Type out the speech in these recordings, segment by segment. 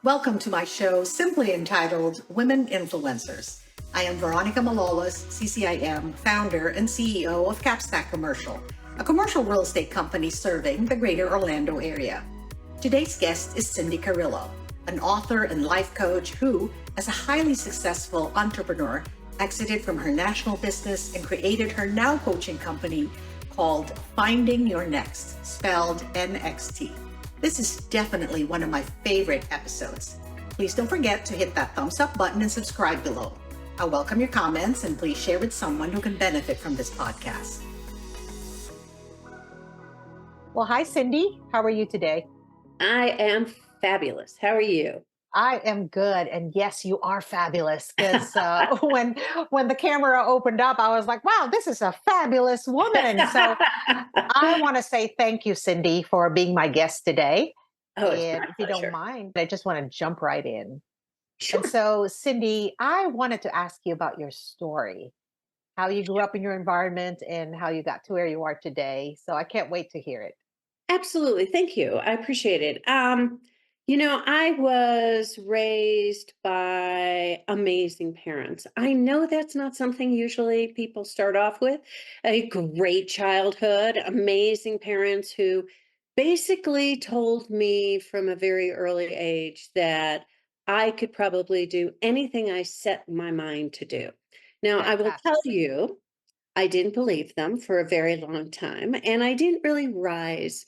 Welcome to my show, simply entitled Women Influencers. I am Veronica Malolas, CCIM, founder and CEO of Capstack Commercial, a commercial real estate company serving the greater Orlando area. Today's guest is Cindy Carrillo, an author and life coach who, as a highly successful entrepreneur, exited from her national business and created her now coaching company called Finding Your Next, spelled NXT. This is definitely one of my favorite episodes. Please don't forget to hit that thumbs up button and subscribe below. I welcome your comments and please share with someone who can benefit from this podcast. Well, hi, Cindy. How are you today? I am fabulous. How are you? I am good. And yes, you are fabulous. Because when the camera opened up, I was like, wow, this is a fabulous woman. So I want to say thank you, Cindy, for being my guest today. Oh, it's And my if you don't pleasure. mind, I just want to jump right in. And Sure. so, Cindy, I wanted to ask you about your story, how you grew up in your environment and how you got to where you are today. So I can't wait to hear it. Absolutely. Thank you. I appreciate it. I was raised by amazing parents. I know that's not something usually people start off with. A great childhood, amazing parents who basically told me from a very early age that I could probably do anything I set my mind to do. Now, I will tell Fantastic. you, I didn't believe them for a very long time, and I didn't really rise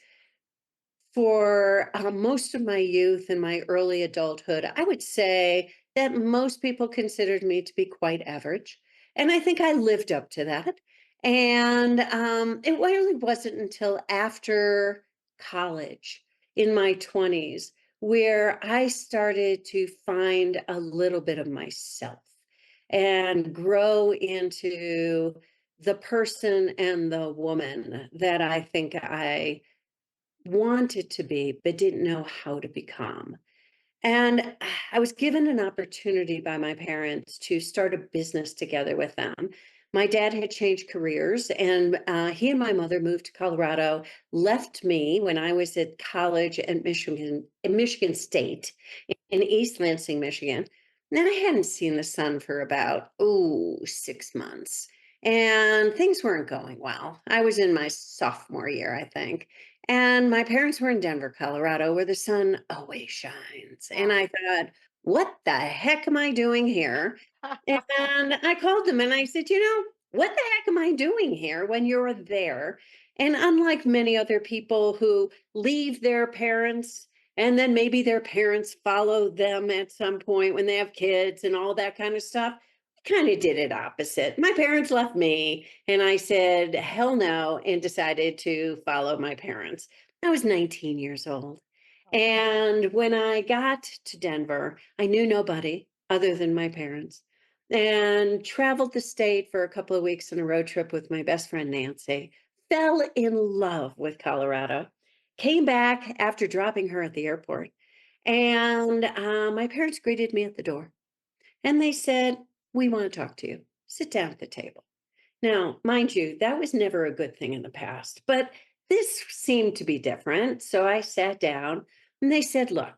for most of my youth and my early adulthood. I would say that most people considered me to be quite average. And I think I lived up to that. And it really wasn't until after college in my 20s where I started to find a little bit of myself and grow into the person and the woman that I think I wanted to be, but didn't know how to become. And I was given an opportunity by my parents to start a business together with them. My dad had changed careers, and he and my mother moved to Colorado, left me when I was at college at Michigan State in East Lansing, Michigan. Now I hadn't seen the sun for about 6 months, and things weren't going well. I was in my sophomore year, I think. And my parents were in Denver, Colorado, where the sun always shines. And Wow. I thought, what the heck am I doing here? And I called them and I said, what the heck am I doing here when you're there? And unlike many other people who leave their parents and then maybe their parents follow them at some point when they have kids and all that kind of stuff, I kind of did it opposite. My parents left me and I said, hell no, and decided to follow my parents. I was 19 years old. And when I got to Denver, I knew nobody other than my parents and traveled the state for a couple of weeks on a road trip with my best friend, Nancy. Fell in love with Colorado. Came back after dropping her at the airport. And my parents greeted me at the door and they said, we want to talk to you. Sit down at the table. Now, mind you, that was never a good thing in the past, but this seemed to be different. So I sat down and they said, look,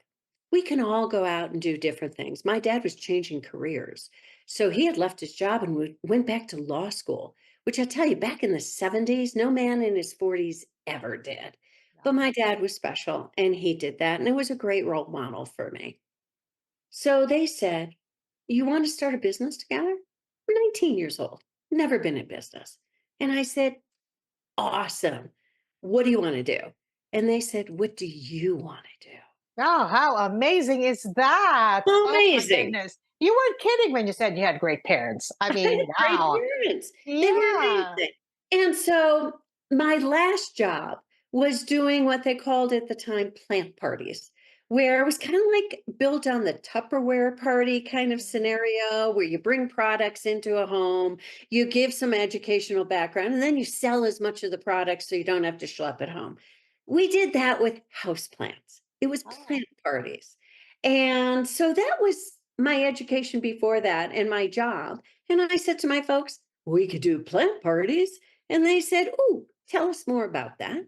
we can all go out and do different things. My dad was changing careers. So he had left his job and went back to law school, which I tell you, back in the 70s, no man in his 40s ever did. But my dad was special and he did that. And it was a great role model for me. So they said, you want to start a business together? We're 19 years old, never been in business. And I said, awesome. What do you want to do? And they said, what do you want to do? Oh, how amazing is that? Oh my Amazing. goodness. You weren't kidding when you said you had great parents. I I had mean, great wow. parents. They were Yeah. amazing. And so my last job was doing what they called at the time plant parties, where it was kind of like built on the Tupperware party kind of Mhm. scenario where you bring products into a home, you give some educational background, and then you sell as much of the product so you don't have to schlep it home. We did that with house plants. It was Oh, plant parties. And so that was my education before that and my job. And I said to my folks, we could do plant parties. And they said, oh, tell us more about that.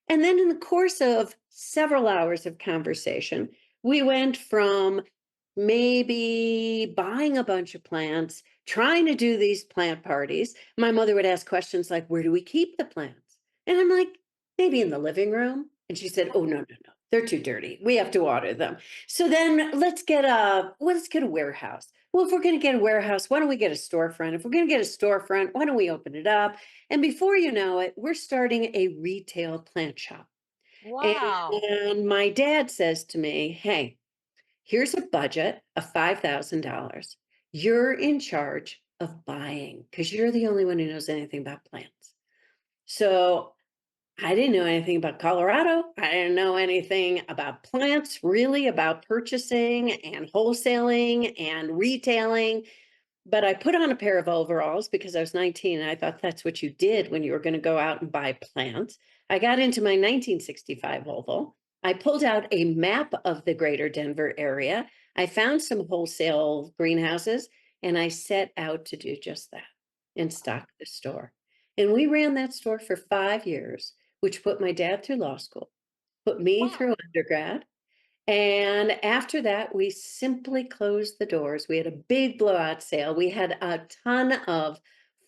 And then in the course of several hours of conversation, We went from maybe buying a bunch of plants, trying to do these plant parties. My mother would ask questions like, "Where do we keep the plants?" And I'm like, "Maybe in the living room." And she said, "Oh, no, no, no. They're too dirty. We have to water them." So then let's get a warehouse. Well, if we're going to get a warehouse, why don't we get a storefront? If we're going to get a storefront, why don't we open it up? And before you know it, we're starting a retail plant shop. Wow. And my dad says to me, "Hey, here's a budget of $5,000. You're in charge of buying because you're the only one who knows anything about plants." So I didn't know anything about Colorado. I didn't know anything about plants, really, about purchasing and wholesaling and retailing. But I put on a pair of overalls because I was 19 and I thought that's what you did when you were going to go out and buy plants. I got into my 1965 Volvo. I pulled out a map of the greater Denver area. I found some wholesale greenhouses and I set out to do just that and stock the store. And we ran that store for 5 years, which put my dad through law school, put me Wow. through undergrad, and after that, we simply closed the doors. We had a big blowout sale. We had a ton of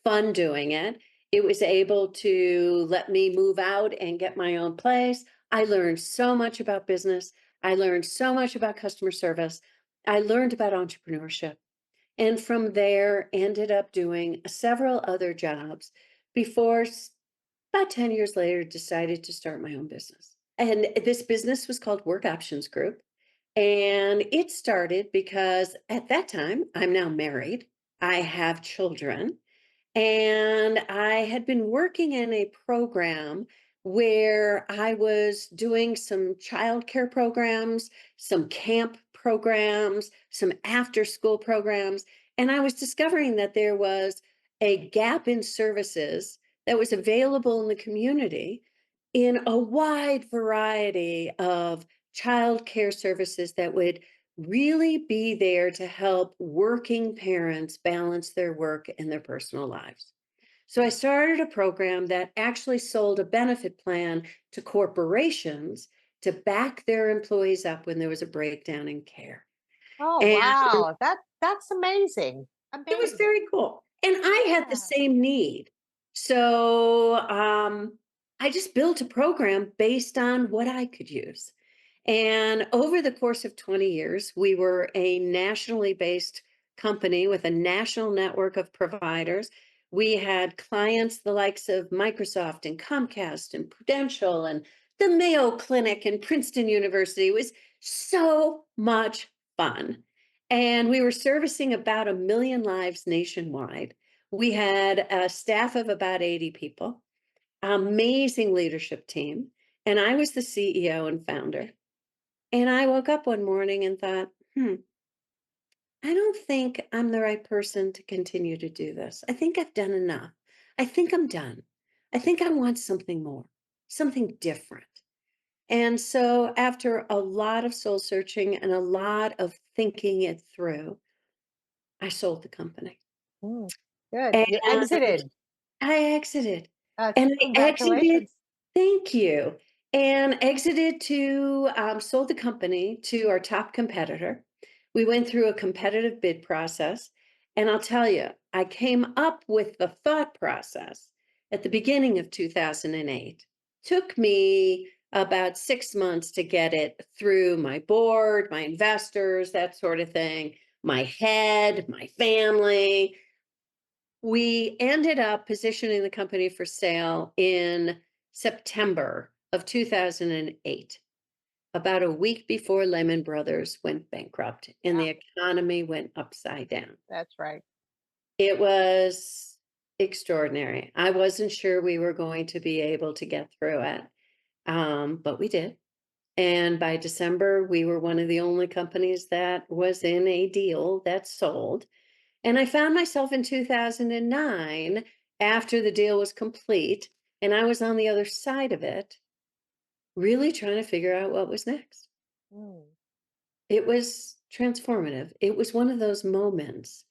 fun doing it. It was able to let me move out and get my own place. I learned so much about business. I learned so much about customer service. I learned about entrepreneurship. And from there, ended up doing several other jobs before about 10 years later, decided to start my own business. And this business was called Work Options Group. And it started because at that time, I'm now married, I have children, and I had been working in a program where I was doing some childcare programs, some camp programs, some after school programs. And I was discovering that there was a gap in services that was available in the community in a wide variety of childcare services that would really be there to help working parents balance their work and their personal lives. So I started a program that actually sold a benefit plan to corporations to back their employees up when there was a breakdown in care. Oh, And wow. That's amazing. it was Amazing. very cool. And I had the Yeah. same need. So I just built a program based on what I could use. And over the course of 20 years, we were a nationally based company with a national network of providers. We had clients the likes of Microsoft and Comcast and Prudential and the Mayo Clinic and Princeton University. It was so much fun. And we were servicing about 1 million lives nationwide. We had a staff of about 80 people, amazing leadership team. And I was the CEO and founder. And I woke up one morning and thought, I don't think I'm the right person to continue to do this. I think I've done enough. I think I'm done. I think I want something more, something different. And so, after a lot of soul searching and a lot of thinking it through, I sold the company. Mm, good. And You exited. I exited. And I exited, Congratulations. thank you. And exited to, sold the company to our top competitor. We went through a competitive bid process. And I'll tell you, I came up with the thought process at the beginning of 2008. Took me about 6 months to get it through my board, my investors, that sort of thing, my head, my family. We ended up positioning the company for sale in September of 2008, about a week before Lehman Brothers went bankrupt and Yeah, the economy went upside down. that's right. It was extraordinary. I wasn't sure we were going to be able to get through it, but we did. And by December, we were one of the only companies that was in a deal that sold. And I found myself in 2009 after the deal was complete and I was on the other side of it, really trying to figure out what was next. Mm. It was transformative. It was one of those moments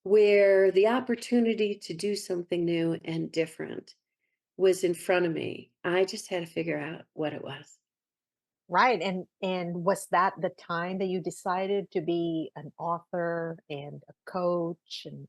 where the opportunity to do something new and different was in front of me. I just had to figure out what it was. Right. And was that the time that you decided to be an author and a coach? And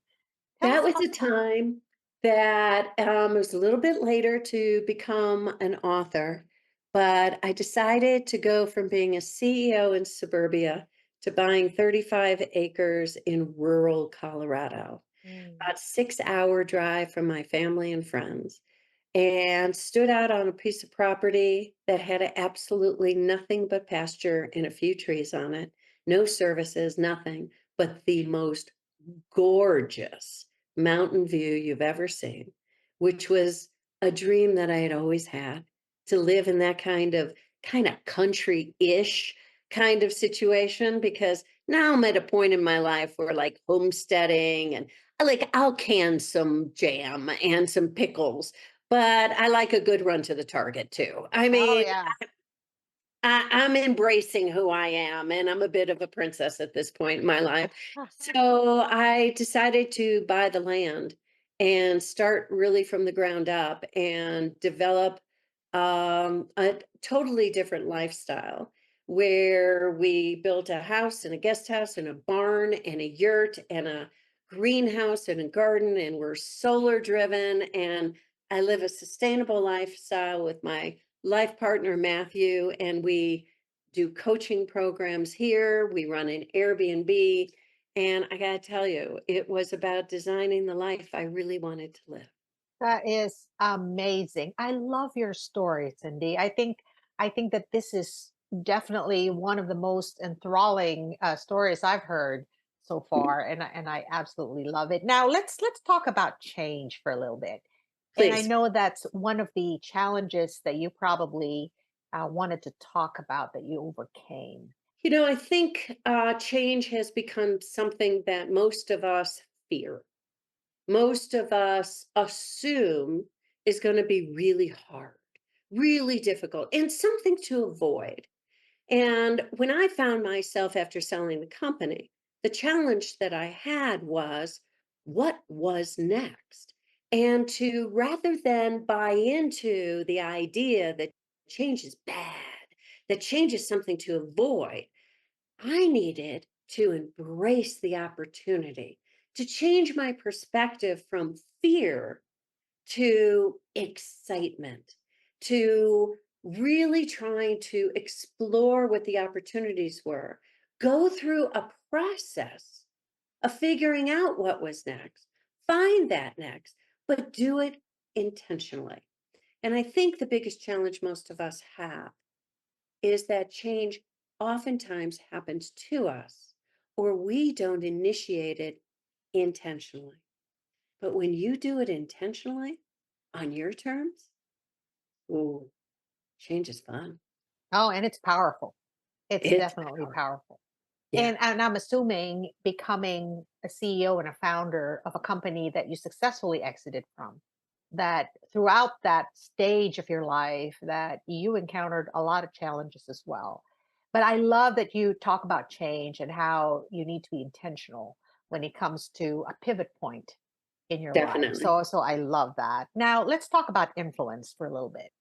tell That us was about a time that it was a little bit later to become an author, but I decided to go from being a CEO in suburbia to buying 35 acres in rural Colorado, Mm. about 6 hour drive from my family and friends, and stood out on a piece of property that had absolutely nothing but pasture and a few trees on it, no services, nothing, but the most gorgeous mountain view you've ever seen, which was a dream that I had always had to live in that kind of country-ish kind of situation because now I'm at a point in my life where like homesteading and I'll can some jam and some pickles, but I like a good run to the Target too. I Oh mean, yeah. I'm embracing who I am, and I'm a bit of a princess at this point in my life. So I decided to buy the land and start really from the ground up and develop a totally different lifestyle where we built a house and a guest house and a barn and a yurt and a greenhouse and a garden, and we're solar driven. And I live a sustainable lifestyle with my life partner, Matthew, and we do coaching programs here. We run an Airbnb. And I got to tell you, it was about designing the life I really wanted to live. That is amazing. I love your story, Cindy. I think that this is definitely one of the most enthralling stories I've heard so Mhm. far, and I absolutely love it. Now let's talk about change for a little bit. And I Please. know that's one of the challenges that you probably wanted to talk about that you overcame. I think change has become something that most of us fear. Most of us assume is going to be really hard, really difficult, and something to avoid. And when I found myself after selling the company, the challenge that I had was what was next? And to rather than buy into the idea that change is bad, that change is something to avoid, I needed to embrace the opportunity to change my perspective from fear to excitement, to really trying to explore what the opportunities were, go through a process of figuring out what was next, find that next, but do it intentionally. And I think the biggest challenge most of us have is that change oftentimes happens to us or we don't initiate it intentionally. But when you do it intentionally on your terms, ooh, change is fun. Oh, and it's powerful. It's It's definitely power. powerful. Yeah, And I'm assuming becoming a CEO and a founder of a company that you successfully exited from, that throughout that stage of your life that you encountered a lot of challenges as well. But I love that you talk about change and how you need to be intentional when it comes to a pivot point in your life. definitely. So I love that. Now let's talk about influence for a little bit.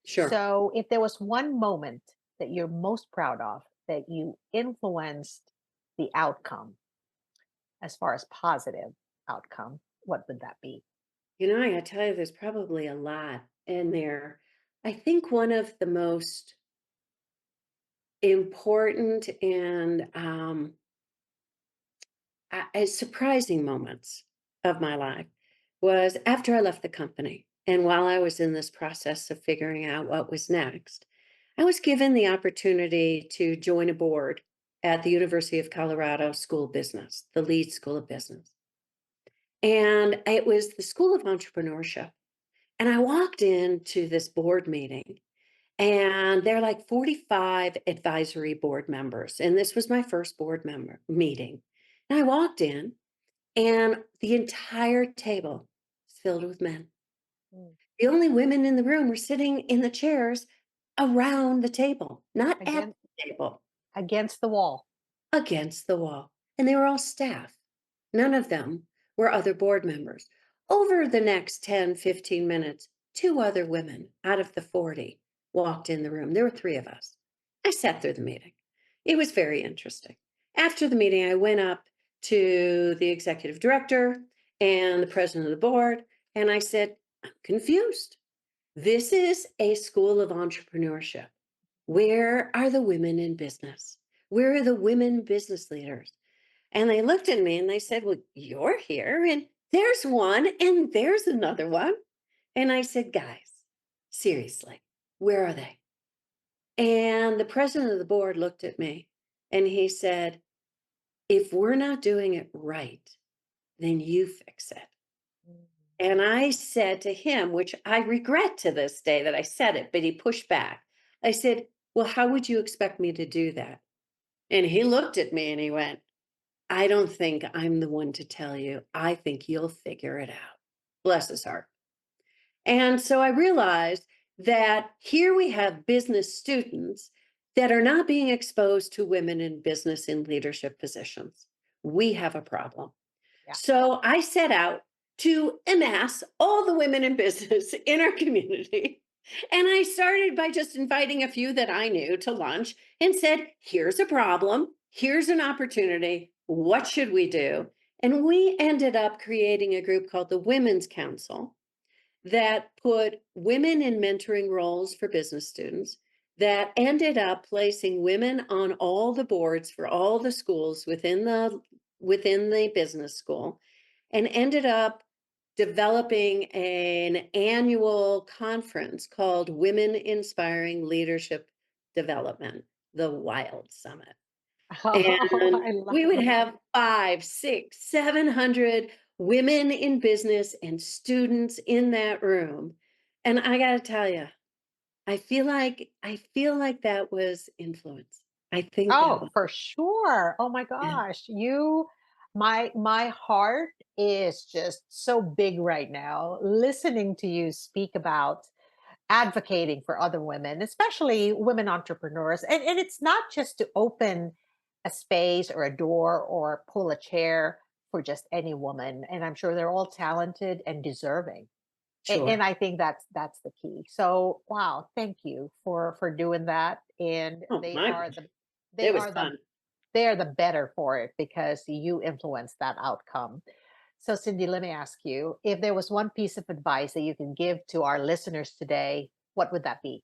Sure. So, if there was one moment that you're most proud of that you influenced the outcome as far as positive outcome, what would that be? I gotta tell you, there's probably a lot in there. I think one of the most important and surprising moments of my life was after I left the company. And while I was in this process of figuring out what was next, I was given the opportunity to join a board at the University of Colorado School of Business, the lead school of business. And it was the School of Entrepreneurship. And I walked into this board meeting, and there are like 45 advisory board members. And this was my first board member meeting. And I walked in, and the entire table was filled with men. Mm. The only women in the room were sitting in the chairs around the table, not at Again, the table, against the wall. against the wall. And they were all staff. None of them were other board members. Over the next 10, 15 minutes, two other women out of the 40 walked in the room. There were three of us. I sat through the meeting. It was very interesting. After the meeting, I went up to the executive director and the president of the board, and I said, I'm confused. This is a school of entrepreneurship. Where are the women in business? Where are the women business leaders? And they looked at me and they said, well, you're here, and there's one, and there's another one. And I said, guys, seriously, where are they? And the president of the board looked at me and he said, if we're not doing it right, then you fix it. Mm. And I said to him, which I regret to this day that I said it, but he pushed back. I said, well, how would you expect me to do that? And he looked at me and he went, I don't think I'm the one to tell you. I think you'll figure it out. Bless his heart. And so I realized that here we have business students that are not being exposed to women in business in leadership positions. We have a problem. Yeah. So I set out to amass all the women in business in our community. And I started by just inviting a few that I knew to lunch and said, here's a problem, here's an opportunity. What should we do? And we ended up creating a group called the Women's Council that put women in mentoring roles for business students, that ended up placing women on all the boards for all the schools within the business school, and ended up developing an annual conference called Women Inspiring Leadership Development, the Wild Summit. Oh, And I love we would it. have 5, 6, 700 women in business and students in that room. And I got to tell you, I feel like that was influence. I think that Oh, was, for sure. Oh my yeah, gosh. My heart is just so big right now listening to you speak about advocating for other women, especially women entrepreneurs. And it's not just to open a space or a door or pull a chair for just any woman. And I'm sure they're all talented and deserving. And sure. I think that's the key. So wow, thank you for doing that. And Oh my, they it was are the fun. they are the better for it because you influence that outcome. So, Cindy, let me ask you, if there was one piece of advice that you can give to our listeners today, what would that be?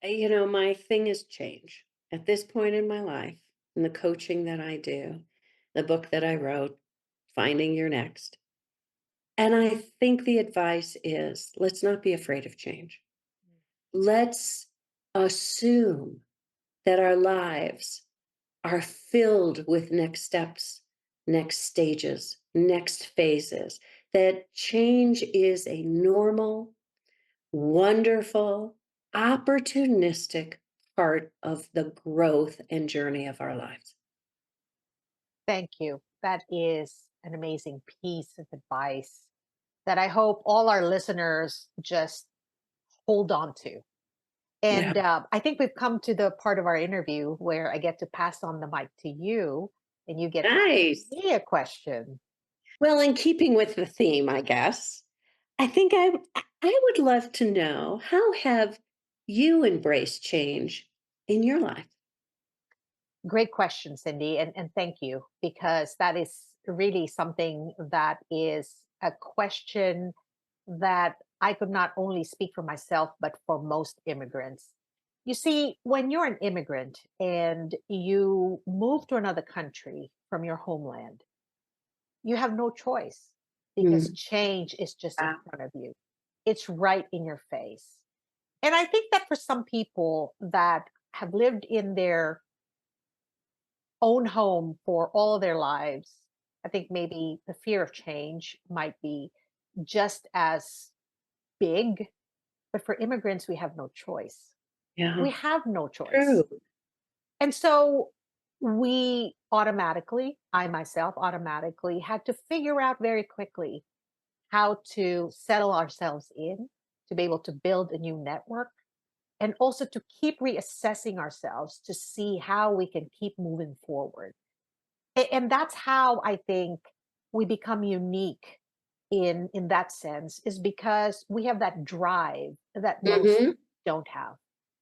My thing is change. At this point in my life, in the coaching that I do, the book that I wrote, Finding Your Next. And I think the advice is let's not be afraid of change. Let's assume that our lives are filled with next steps, next stages, next phases, that change is a normal, wonderful, opportunistic part of the growth and journey of our lives. Thank you. That is an amazing piece of advice that I hope all our listeners just hold on to. Yeah. And I think we've come to the part of our interview where I get to pass on the mic to you and you get to ask Nice. me a question. Well, in keeping with the theme, I guess, I would love to know how have you embraced change in your life? Great question, Cindy. And thank you, because that is really something that is a question that I could not only speak for myself, but for most immigrants. You see, when you're an immigrant and you move to another country from your homeland, you have no choice because Mm, change is just in wow. front of you. It's right in your face. And I think that for some people that have lived in their own home for all of their lives, I think maybe the fear of change might be just as big. But for immigrants, we have no choice. Yeah, We have no choice. true. And so I myself automatically had to figure out very quickly how to settle ourselves in, to be able to build a new network, and also to keep reassessing ourselves to see how we can keep moving forward. And that's how I think we become unique in that sense, is because we have that drive that most Hmm. don't have.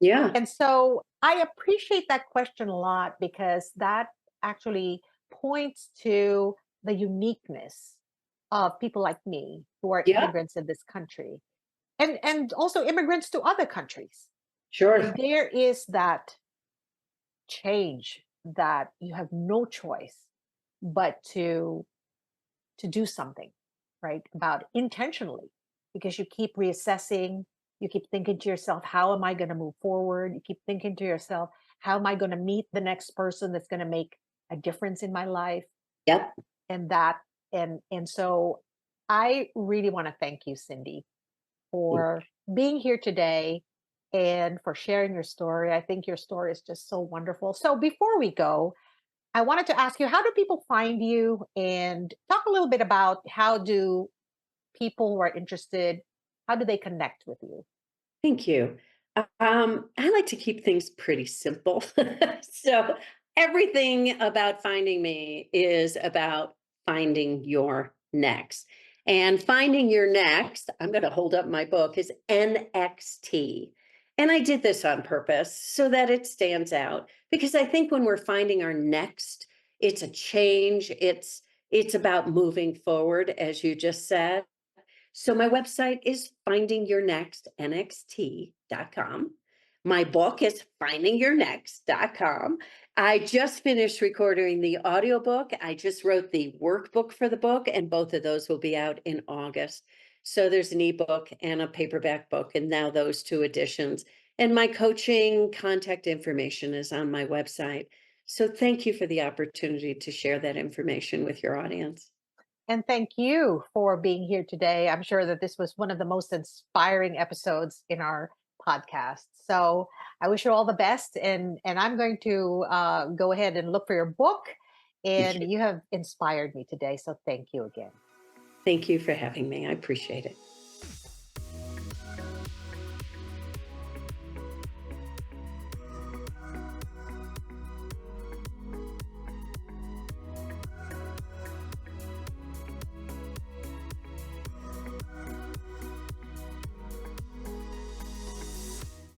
Yeah. And so I appreciate that question a lot because that actually points to the uniqueness of people like me who are Yeah. immigrants in this country and also immigrants to other countries. Sure. There is that change that you have no choice but to do something, right? About intentionally, because you keep reassessing, you keep thinking to yourself, how am I going to move forward? You keep thinking to yourself, how am I going to meet the next person that's going to make a difference in my life? Yep. And that and so I really want to thank you, Cindy, for being here today and for sharing your story. I think your story is just so wonderful. So before we go, I wanted to ask you, how do people find you, and talk a little bit about how do people who are interested, how do they connect with you? Thank you. I like to keep things pretty simple. So everything about finding me is about finding your next. And finding your next, I'm going to hold up my book, is NXT. And I did this on purpose so that it stands out because I think when we're finding our next, it's a change. It's about moving forward, as you just said. So my website is findingyournextnxt.com. My book is findingyournext.com. I just finished recording the audiobook. I just wrote the workbook for the book, and both of those will be out in August. So there's an ebook and a paperback book, and now those two editions. And my coaching contact information is on my website. So thank you for the opportunity to share that information with your audience. And thank you for being here today. I'm sure that this was one of the most inspiring episodes in our podcast. So I wish you all the best, and I'm going to go ahead and look for your book. And you have inspired me today. So thank you again. Thank you for having me. I appreciate it.